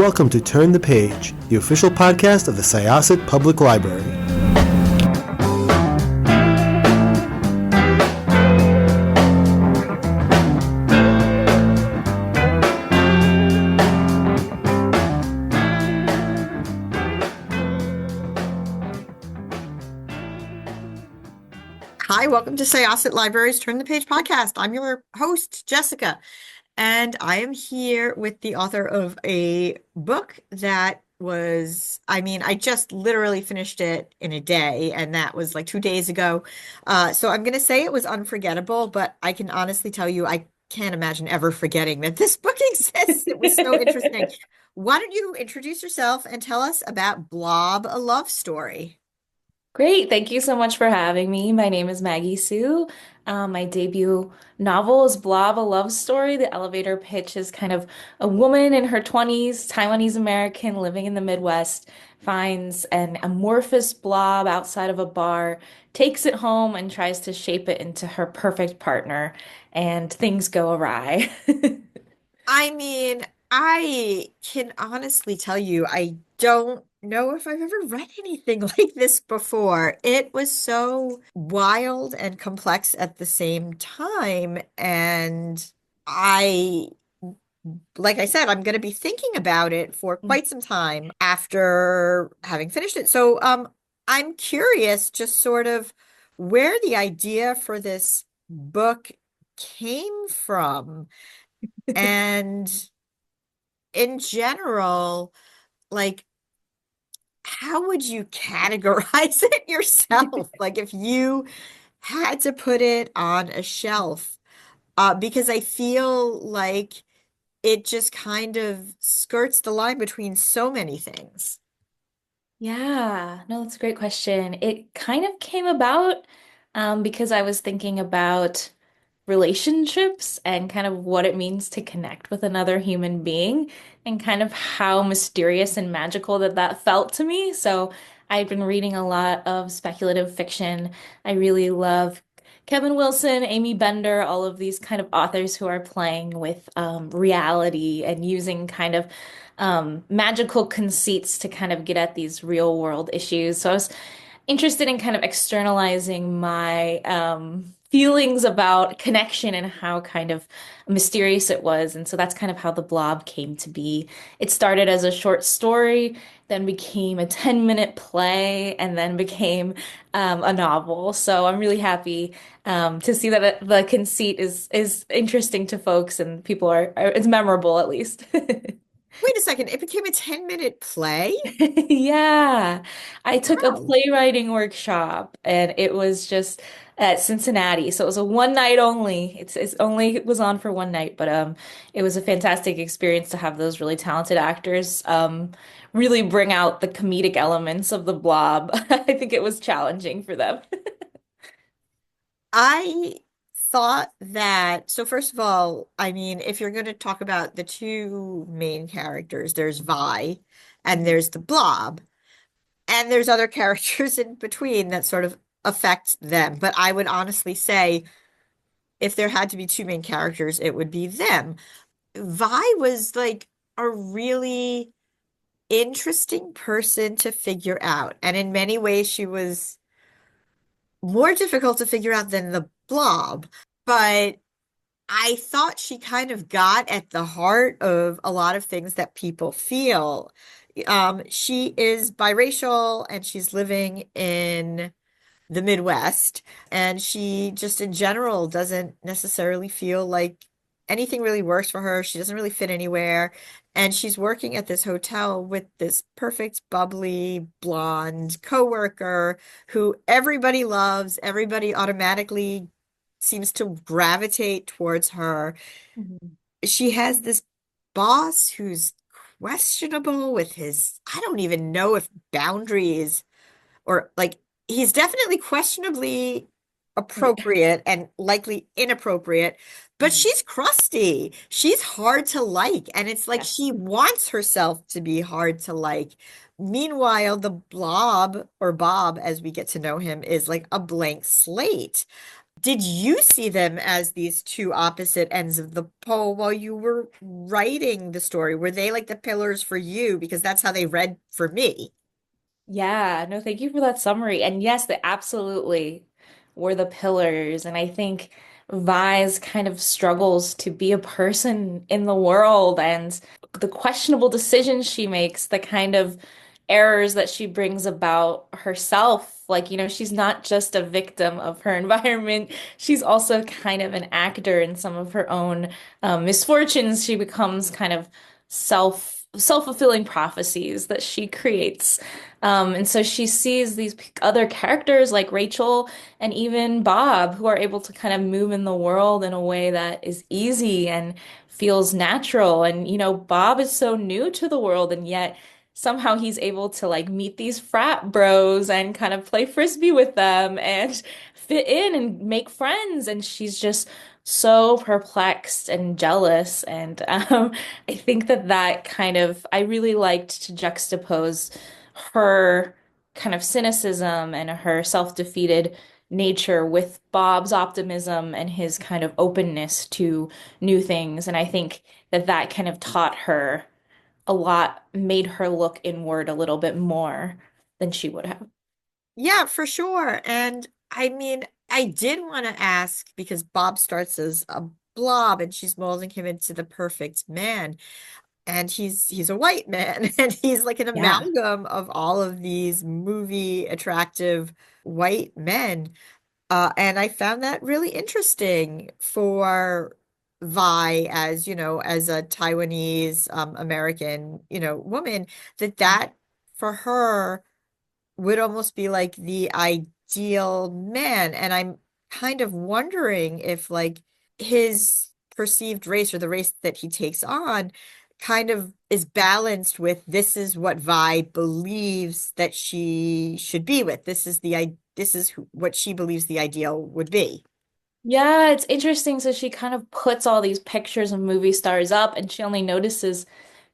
welcome to Turn the Page, the official podcast of the Syosset Public Library. Hi, welcome to Syosset Library's Turn the Page podcast. I'm your host, Jessica, and I am here with the author of a book that I just literally finished it in a day, and that was like 2 days ago. So I'm going to say it was unforgettable, but I can honestly tell you, I can't imagine ever forgetting that this book exists. It was so interesting. Why don't you introduce yourself and tell us about BLOB, a love story? Great. Thank you so much for having me. My name is Maggie Su. My debut novel is Blob, a Love Story. The elevator pitch is kind of a woman in her 20s, Taiwanese American, living in the Midwest, finds an amorphous blob outside of a bar, takes it home, and tries to shape it into her perfect partner, and things go awry. I mean, I can honestly tell you, I don't know if I've ever read anything like this before. It was so wild and complex at the same time. And I, like I said, I'm going to be thinking about it for quite some time after having finished it. So, I'm curious just sort of where the idea for this book came from. And in general, like, how would you categorize it yourself? Like, if you had to put it on a shelf, because I feel like it just kind of skirts the line between so many things. Yeah, no, that's a great question. It kind of came about because I was thinking about relationships and kind of what it means to connect with another human being and kind of how mysterious and magical that felt to me. So I've been reading a lot of speculative fiction. I really love Kevin Wilson, Amy Bender, all of these kind of authors who are playing with reality and using kind of magical conceits to kind of get at these real world issues. So I was interested in kind of externalizing my feelings about connection and how kind of mysterious it was. And so that's kind of how the blob came to be. It started as a short story, then became a 10-minute play, and then became a novel. So I'm really happy to see that the conceit is interesting to folks and people are it's memorable at least. Wait a second, it became a 10-minute play? Yeah, I took a Wow. playwriting workshop and it was just at Cincinnati. So it was a one night only. It's only it was on for one night, but it was a fantastic experience to have those really talented actors really bring out the comedic elements of the blob. I think it was challenging for them. I thought that, so first of all, I mean, if you're going to talk about the two main characters, there's Vi and there's the Blob, and there's other characters in between that sort of affect them. But I would honestly say if there had to be two main characters, it would be them. Vi was like a really interesting person to figure out. And in many ways, she was more difficult to figure out than the Blob. But I thought she kind of got at the heart of a lot of things that people feel. She is biracial and she's living in the Midwest, and she just in general doesn't necessarily feel like anything really works for her. She doesn't really fit anywhere. And she's working at this hotel with this perfect, bubbly, blonde coworker who everybody loves. Everybody automatically seems to gravitate towards her. Mhm. She has this boss who's questionable with his, I don't even know if boundaries or like he's definitely questionably Yeah. appropriate and likely inappropriate, but Mhm. she's crusty. She's hard to like, and it's like Yes. she wants herself to be hard to like. Meanwhile, the blob or Bob, as we get to know him, is like a blank slate. Did you see them as these two opposite ends of the pole while you were writing the story? Were they like the pillars for you? Because that's how they read for me. Yeah, no, thank you for that summary. And yes, they absolutely were the pillars. And I think Vi's kind of struggles to be a person in the world and the questionable decisions she makes, the kind of errors that she brings about herself. Like, she's not just a victim of her environment. She's also kind of an actor in some of her own misfortunes. She becomes kind of self-fulfilling prophecies that she creates. And so she sees these other characters like Rachel and even Bob who are able to kind of move in the world in a way that is easy and feels natural. And, Bob is so new to the world, and yet somehow he's able to like meet these frat bros and kind of play frisbee with them and fit in and make friends. And she's just so perplexed and jealous. And I think that kind of, I really liked to juxtapose her kind of cynicism and her self-defeated nature with Bob's optimism and his kind of openness to new things. And I think that kind of taught her a lot, made her look inward a little bit more than she would have. Yeah, for sure. And I mean, I did want to ask because Bob starts as a blob and she's molding him into the perfect man. And he's a white man and he's like an Yeah. amalgam of all of these movie attractive white men. And I found that really interesting for Vi as, as a Taiwanese American, woman, that for her would almost be like the ideal man. And I'm kind of wondering if like his perceived race or the race that he takes on kind of is balanced with this is what Vi believes that she should be with. This is what she believes the ideal would be. Yeah, it's interesting. So she kind of puts all these pictures of movie stars up, and she only notices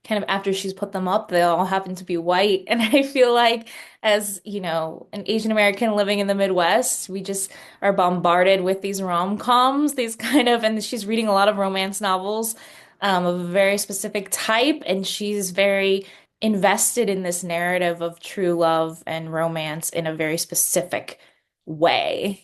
kind of after she's put them up, they all happen to be white. And I feel like, as an Asian American living in the Midwest, we just are bombarded with these rom-coms, these kind of, and she's reading a lot of romance novels of a very specific type, and she's very invested in this narrative of true love and romance in a very specific way.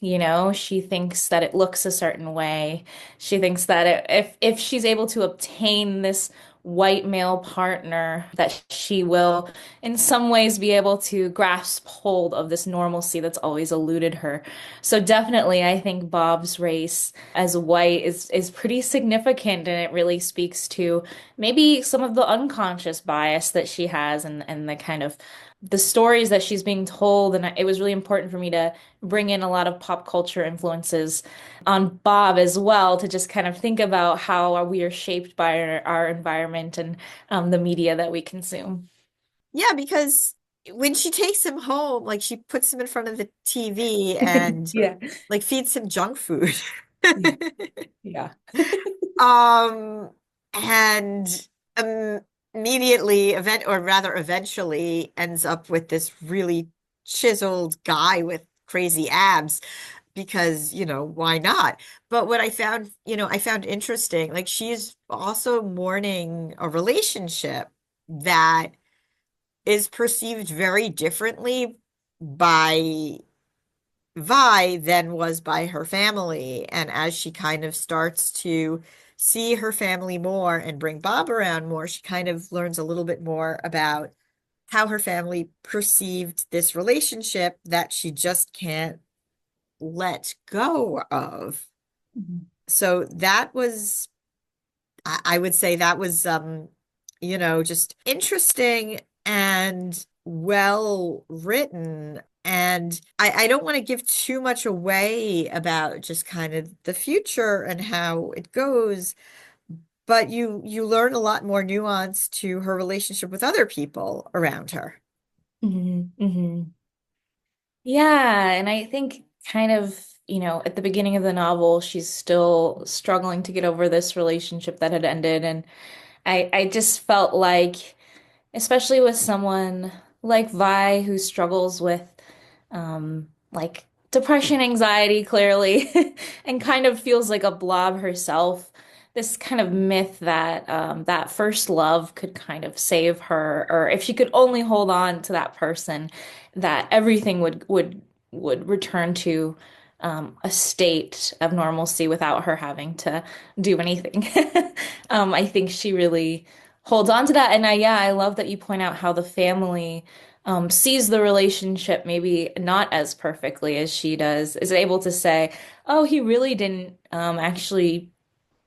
She thinks that it looks a certain way. She thinks that if she's able to obtain this white male partner, that she will in some ways be able to grasp hold of this normalcy that's always eluded her. So definitely I think Bob's race as white is pretty significant, and it really speaks to maybe some of the unconscious bias that she has, and the kind of the stories that she's being told. And it was really important for me to bring in a lot of pop culture influences on Bob as well, to just kind of think about how we are shaped by our environment and the media that we consume. Yeah, because when she takes him home, like she puts him in front of the TV and Yeah. like feeds him junk food. Yeah. Yeah. Um, and immediately or rather eventually ends up with this really chiseled guy with crazy abs because, why not? But what I found, I found interesting, like she's also mourning a relationship that is perceived very differently by Vi than was by her family. And as she kind of starts to see her family more and bring Bob around more, she kind of learns a little bit more about how her family perceived this relationship that she just can't let go of. Mhm. So that was, I would say that was, just interesting and well written. And I don't want to give too much away about just kind of the future and how it goes, but you learn a lot more nuance to her relationship with other people around her. Mhm. Mhm. Yeah, and I think kind of, at the beginning of the novel, she's still struggling to get over this relationship that had ended. And I just felt like, especially with someone like Vi who struggles with like depression, anxiety, clearly, and kind of feels like a blob herself. This kind of myth that that first love could kind of save her, or if she could only hold on to that person, that everything would return to a state of normalcy without her having to do anything. I think she really holds on to that, and yeah, I love that you point out how the family sees the relationship maybe not as perfectly as she does, is able to say, oh, he really didn't actually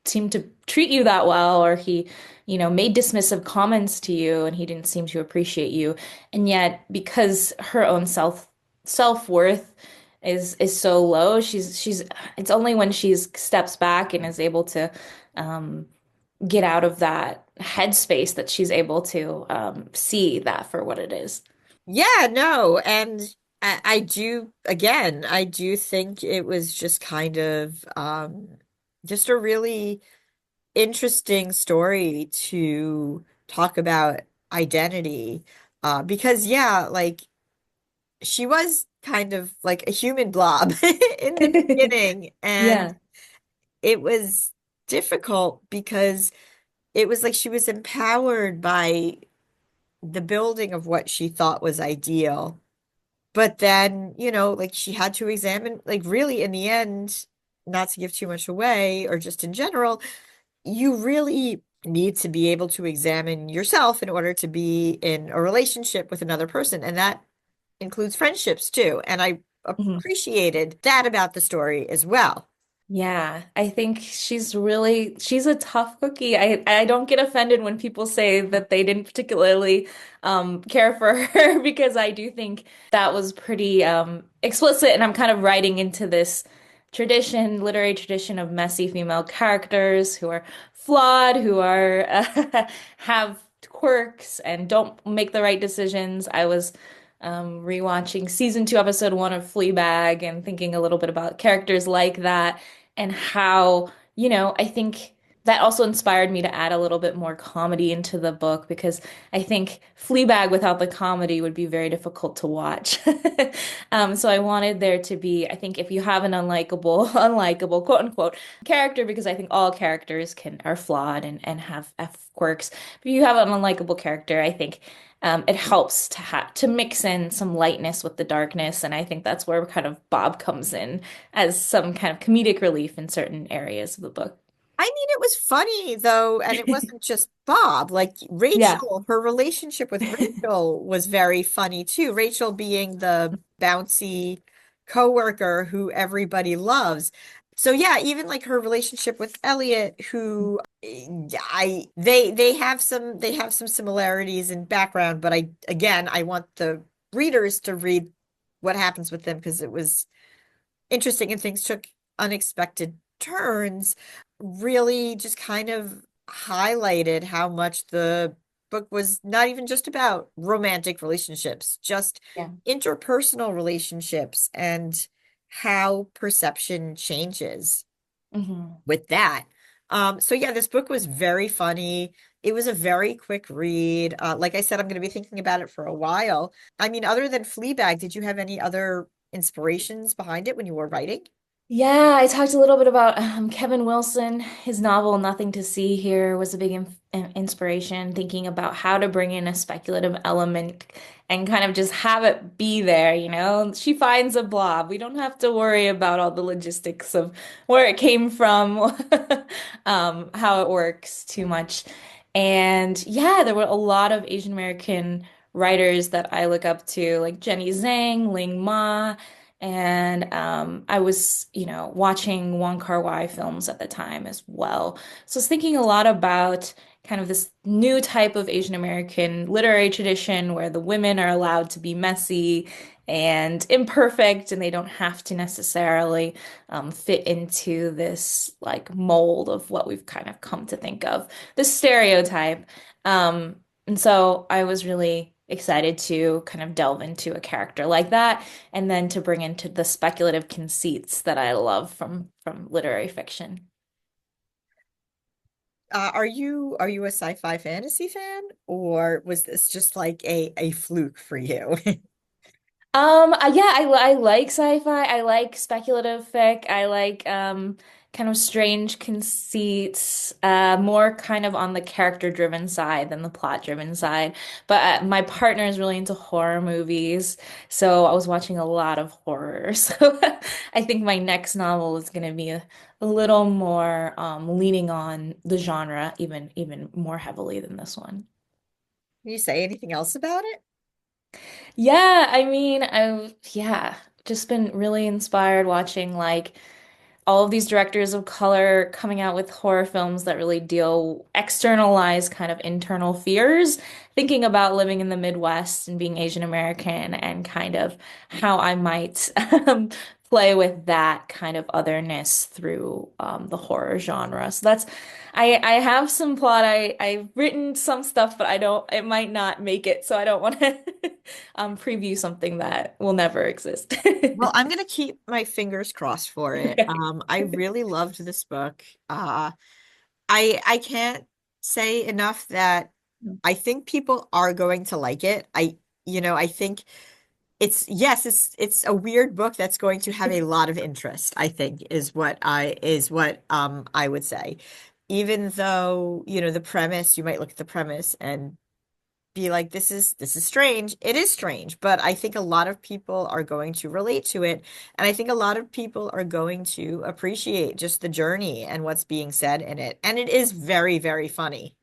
seem to treat you that well, or he, made dismissive comments to you and he didn't seem to appreciate you. And yet, because her own self-worth is so low, she's it's only when she's steps back and is able to um get out of that headspace that she's able to see that for what it is. Yeah, no, and I do again, I do think it was just kind of just a really interesting story to talk about identity. Because yeah, like she was kind of like a human blob in the beginning, and Yeah. it was difficult because it was like she was empowered by the building of what she thought was ideal. But then, like she had to examine, like really in the end, not to give too much away or just in general, you really need to be able to examine yourself in order to be in a relationship with another person. And that includes friendships too. And I Mhm. appreciated that about the story as well. Yeah, I think she's a tough cookie. I don't get offended when people say that they didn't particularly care for her because I do think that was pretty explicit, and I'm kind of writing into this literary tradition of messy female characters who are flawed, who are have quirks and don't make the right decisions. I was rewatching season 2, episode 1 of Fleabag and thinking a little bit about characters like that and how, I think that also inspired me to add a little bit more comedy into the book because I think Fleabag without the comedy would be very difficult to watch. So I wanted there to be, I think if you have an unlikable, quote unquote, character, because I think all characters are flawed and have quirks. But if you have an unlikable character, I think it helps to mix in some lightness with the darkness, and I think that's where kind of Bob comes in as some kind of comedic relief in certain areas of the book. I mean, it was funny though, and it wasn't just Bob. Like Yeah. Rachel, her relationship with Rachel was very funny too. Rachel being the bouncy coworker who everybody loves. So yeah, even like her relationship with Elliot, who they have some similarities in background, but I want the readers to read what happens with them because it was interesting and things took unexpected turns, really just kind of highlighted how much the book was not even just about romantic relationships, just Yeah. interpersonal relationships and how perception changes Hmm. with that. So yeah, this book was very funny. It was a very quick read. Like I said, I'm going to be thinking about it for a while. I mean, other than Fleabag, did you have any other inspirations behind it when you were writing? Yeah, I talked a little bit about Kevin Wilson. His novel Nothing to See Here was a big inspiration, thinking about how to bring in a speculative element and kind of just have it be there, you know? She finds a blob. We don't have to worry about all the logistics of where it came from, how it works too much. And yeah, there were a lot of Asian American writers that I look up to, like Jenny Zhang, Ling Ma. And I was, watching Wong Kar-wai films at the time as well. So I was thinking a lot about kind of this new type of Asian American literary tradition where the women are allowed to be messy and imperfect, and they don't have to necessarily fit into this like mold of what we've kind of come to think of, this stereotype. And so I was really excited to kind of delve into a character like that and then to bring into the speculative conceits that I love from literary fiction. Are you a sci-fi fantasy fan, or was this just like a fluke for you? Yeah, I like sci-fi. I like speculative fic. I like kind of strange conceits, more kind of on the character-driven side than the plot-driven side. But my partner is really into horror movies, so I was watching a lot of horror. So I think my next novel is going to be a little more leaning on the genre even more heavily than this one. Can you say anything else about it? Yeah, I mean, I've yeah, just been really inspired watching like all of these directors of color coming out with horror films that really deal externalize kind of internal fears, thinking about living in the Midwest and being Asian American and kind of how I might play with that kind of otherness through the horror genre. So that's I have some plot. I've written some stuff, but I don't it might not make it, so I don't want to preview something that will never exist. Well, I'm gonna keep my fingers crossed for it. Okay. I really loved this book. I can't say enough that I think people are going to like it. I think it's a weird book that's going to have a lot of interest, I think, is what I would say. Even though, the premise, you might look at the premise and be like, this is strange. It is strange, but I think a lot of people are going to relate to it. And I think a lot of people are going to appreciate just the journey and what's being said in it. And it is very, very funny.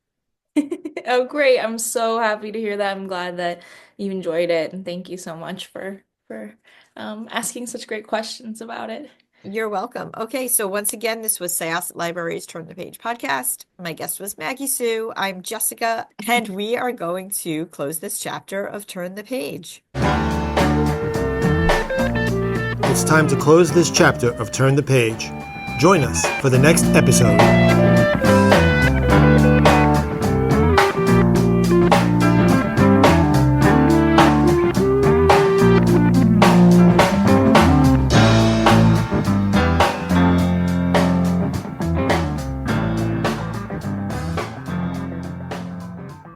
Oh, great. I'm so happy to hear that. I'm glad that you enjoyed it, and thank you so much for asking such great questions about it. You're welcome. Okay, so once again, this was Sayas Libraries Turn the Page podcast. My guest was Maggie Su. I'm Jessica, and we are going to close this chapter of Turn the Page. It's time to close this chapter of Turn the Page. Join us for the next episode.